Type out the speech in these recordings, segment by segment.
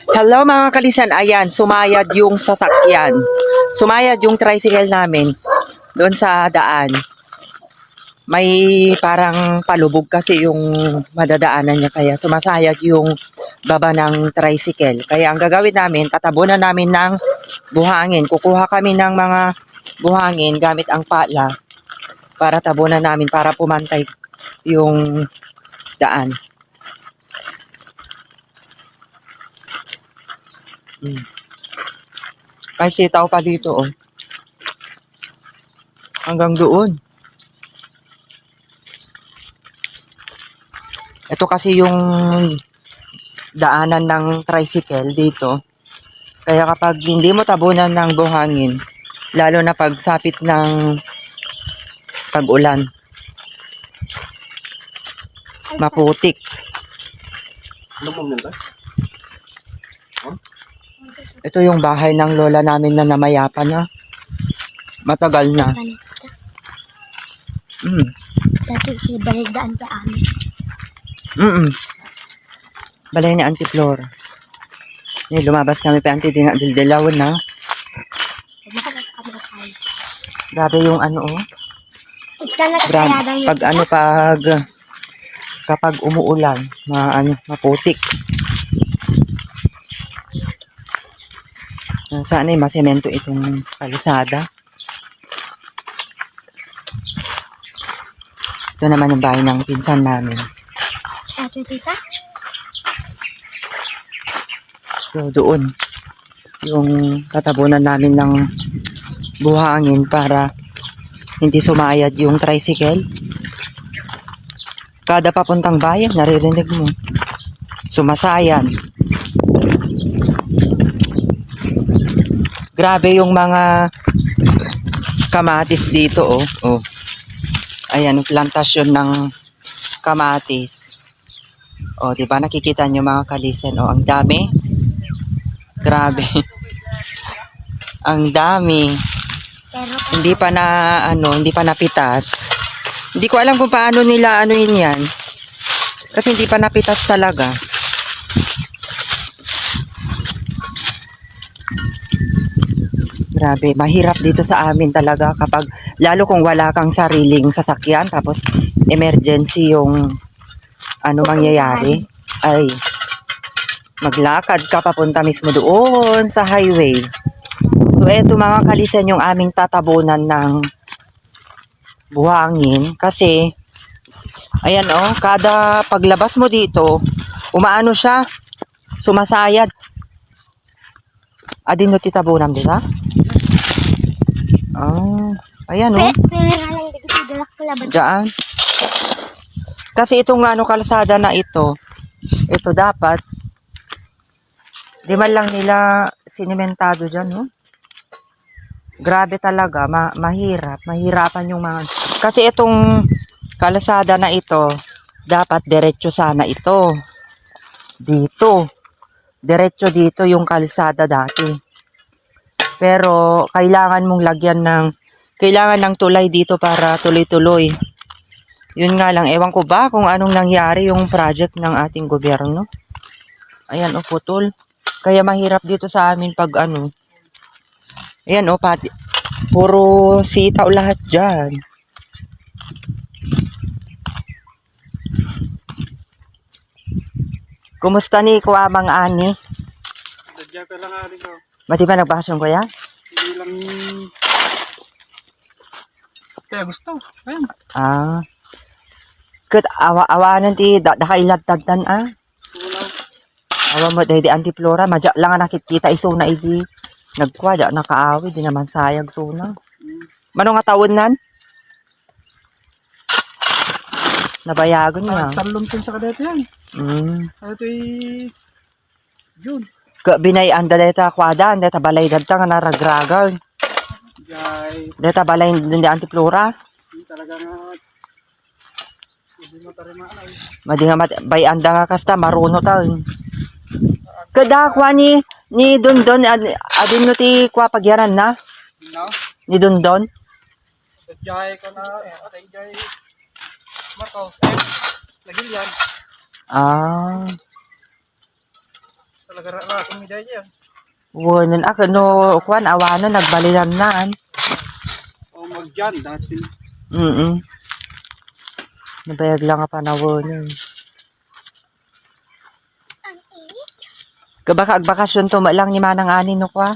Hello mga kalisan, ayan, sumayad yung sasakyan. Sumayad yung tricycle namin doon sa daan. May parang palubog kasi yung madadaanan niya kaya sumasayad yung baba ng tricycle. Kaya ang gagawin namin, tatabunan namin ng buhangin. Kukuha kami ng mga buhangin gamit ang pala para tabunan namin para pumantay yung daan. May sitaw pa dito, oh. Hanggang doon. Ito kasi yung daanan ng tricycle dito. Kaya kapag hindi mo tabunan ng buhangin, lalo na pag sapit ng tag-ulan, maputik. Ito yung bahay ng lola namin na namayapan na. Matagal na. Dati ibaligdaan ka amin. Balay ni Auntie Flora. Lumabas kami pa Auntie dinadildilawin na. Grabe yung ano, oh. Grabe. Kapag umuulan, maputik. Sana ay masemento itong kalsada. Ito naman yung bahay ng pinsan namin. Ate tita? So doon, yung tatabunan namin ng buhangin para hindi sumayad yung tricycle. Kada papuntang bayan, naririnig mo. Sumasayad. Grabe yung mga kamatis dito, oh. Oh. Ayan, plantasyon ng kamatis. Oh, 'di ba nakikita nyo mga kalisen, oh, ang dami. Grabe. Ang dami. Pero Hindi pa napitas. Hindi ko alam kung paano nila anuin 'yan. Kasi hindi pa napitas talaga. Grabe, mahirap dito sa amin talaga kapag, lalo kung wala kang sariling sasakyan, tapos emergency yung mangyayari, ay maglakad ka papunta mismo doon sa highway. So eto mga kalisen yung aming tatabunan ng buhangin kasi, ayan oh, kada paglabas mo dito, umaano siya, sumasayad. Adin no titabunan dito? Oh, ayan oh. Diyan. Kasi itong kalsada na ito dapat, di man lang nila sinimentado dyan, no? Grabe talaga, mahirapan yung mga, kasi itong kalsada na ito, dapat diretso sana ito. Dito. Diretso dito yung kalsada dati. Pero kailangan mong lagyan kailangan ng tulay dito para tuloy-tuloy. Yun nga lang, ewan ko ba kung anong nangyari yung project ng ating gobyerno. Ayan o, putol. Kaya mahirap dito sa amin pag Ayan o, puro sitaw lahat dyan. Kumusta ni Kuwabang Ani? Dadya ka lang ari ko. Mati ba nagbasyon ko yan? Hindi lang... Kaya gusto. Ayan. Ah. Kat awa-awanan ti dakailagtagtan Tulaw. Awa mo dahil di Auntie Flora, madya lang nga nakikita iso na idi. Nagkwa, nakaawi, di naman sayag suna. Mano nga tawon nan? Nabayagon niya. Taluntin sa kadete yan. Ito ay... June. Binayan da deta kwada, deta balay dadta nga naragragan. Jai. Deta balay di Auntie Flora. Talaga nga... Hindi mo tarimaan ay. Madi nga bayan da nga kasta, maruno ta. Kada kwa ni Dondon, adin no ti kwa pagyaran na? No? Ni Dondon? Dadya ka na. Atay jay. Marcos. Lagil yan. Ah. Sa Talaga ra kung miday yan. Wanan ako no kuan awanan nagbalilan naan. O magjan dati. Nabayag lang nga panawanan. Ang init. Kabaka agbakasyon to lang ni manang ani no kwa.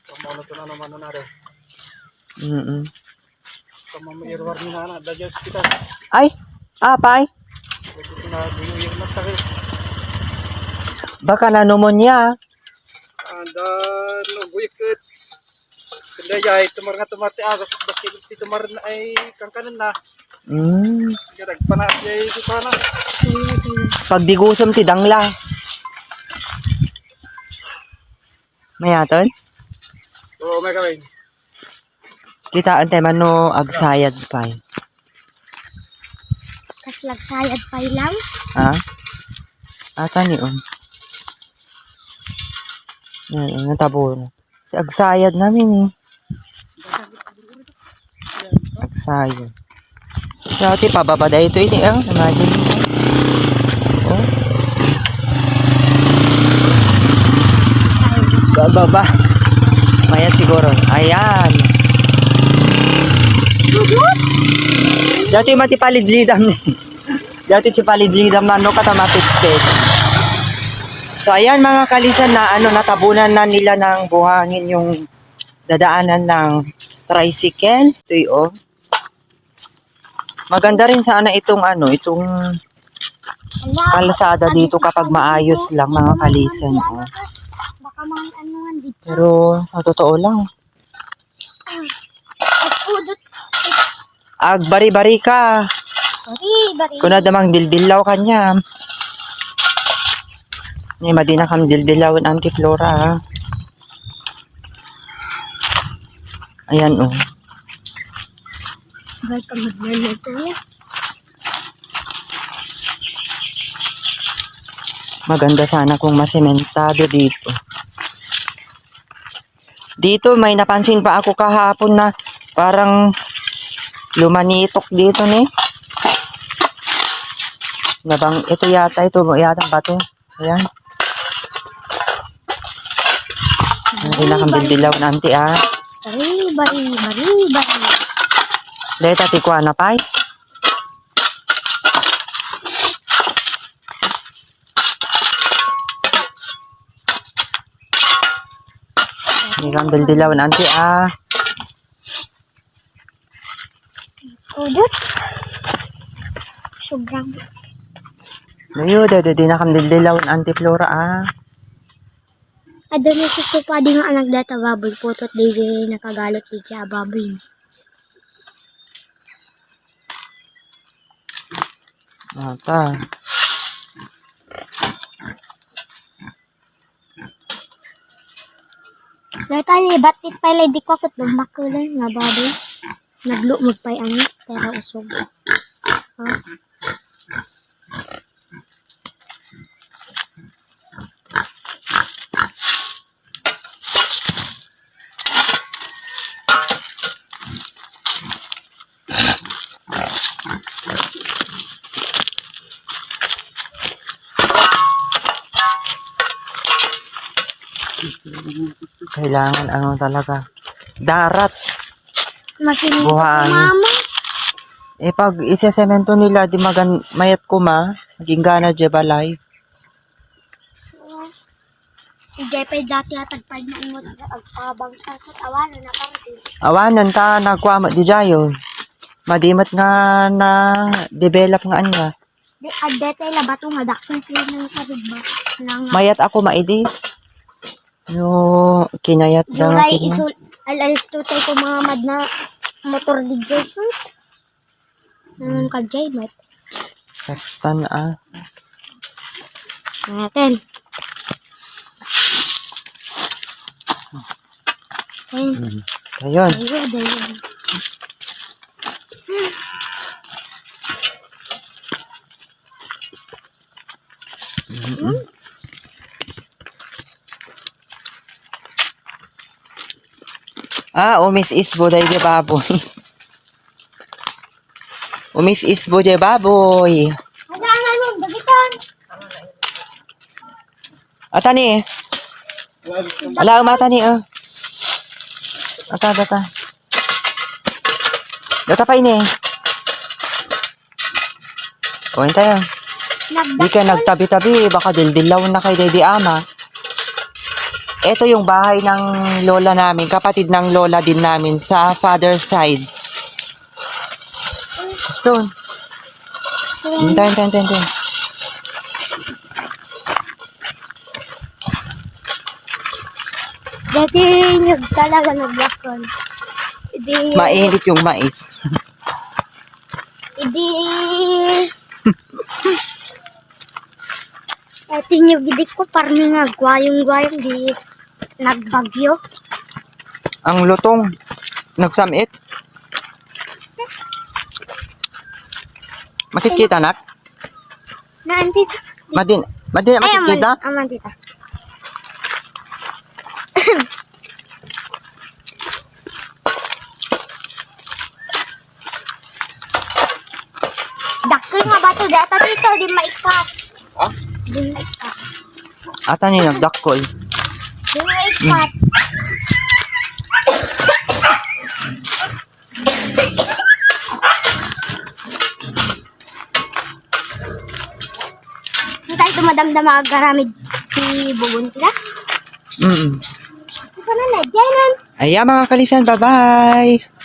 Pamono to na naman na rin. Kama may irwar ni nana dadya sa kita. Ay, apay. Dito na yung matake. Baka na pneumonia. Anda no guyikit. Kaya yay tumar nga tumati agas basil tumar na ay kangkanan na. Kaya panas yay si pana. Pag digusam ti dangla. Mayaton? Oo, may kawin. Kita antay man no agsayad pa. Kas lagsayad pa lang. Ha? Ata ni Yan, natabo na. Si agsayad namin eh. Agsayad. Dati pababa dahil ito ini. Imagine. Oh. Bababa. Maya siguro. Ayan. Dati mati palidlidam ni. Dati si palidlidam na no katamapit-pit. So ayan mga kalisan na natabunan na nila ng buhangin yung dadaanan ng tricycle. Ito maganda rin sana itong itong kalsada dito kapag maayos lang mga kalisan. Baka mga anuhan dito. Pero sa totoo lang. Udot. Agbari-bari ka. Bari. Kung na damang dildilaw kanya. Ni madina kam dildilawin anti-flora ha. Ayan Bari ka magnanito niya. Maganda sana kung masementado dito. Dito may napansin pa ako kahapon na parang lumanitok dito ni. Nabang ito yata bato. Ayan. Hindi na kang dildilaw na anti Bari. Dahil tatikwa na pay. Hindi kang dildilaw na anti Udot. Sobrang. Layo, di na kang dildilaw na anti-flora Ada na si Tupa di nga anak data baboy. Putot di nakagalot di siya baboy. Mata. Data ni batit pa ilay di ko akot makulan nga baboy. Naglo magpay ani pero usog. Ha? Kailangan talaga. Darat. Masinip Buhangin. mama. Pag isa-semento nila, di mayat ko maging gana dya balay. Ijay pa dati atagpad na mo agpabang sa awanan na parte. Awanan ta, nagkwama di dyayo. Madimat nga na develop nga anya. Di adete la bato nga dakson sila ng sarigba. Nang Mayat ako maidi. No, kinayat na Juray natin. isul alalis to tayo ko mga mad na motor di jay. Nanon ka jay mat. Kastan Natin. Ayun. Ayun. Ayun. Umis isbo day de baboy. Umis isbo de baboy. Ano, bagitan? Ata ni. Ala umata ni Ata data. Data pa ini. O tayo. Di ka nagtabi-tabi, baka dildilaw na kay Daddy Ama. Ito yung bahay ng lola namin, kapatid ng lola din namin sa father's side. Stone. Hintayin. Dati nyug talaga naglakon. Mainit yung mais. Dati nyug gidik ko parang nga gwayong di nagbagyo. Ang lutong. Nagsamit. Makikita nak? Naantita. Madin makikita? Aman tita. Dakil nga ba ito? Data dito, di maikat. Ha? Di maikat. Ata ni nagdakkol. Di maikat. Hindi tayo tumadamdama agaramid si Bugon tila. Ito na na, dyan. Ayan mga kalisan, bye-bye!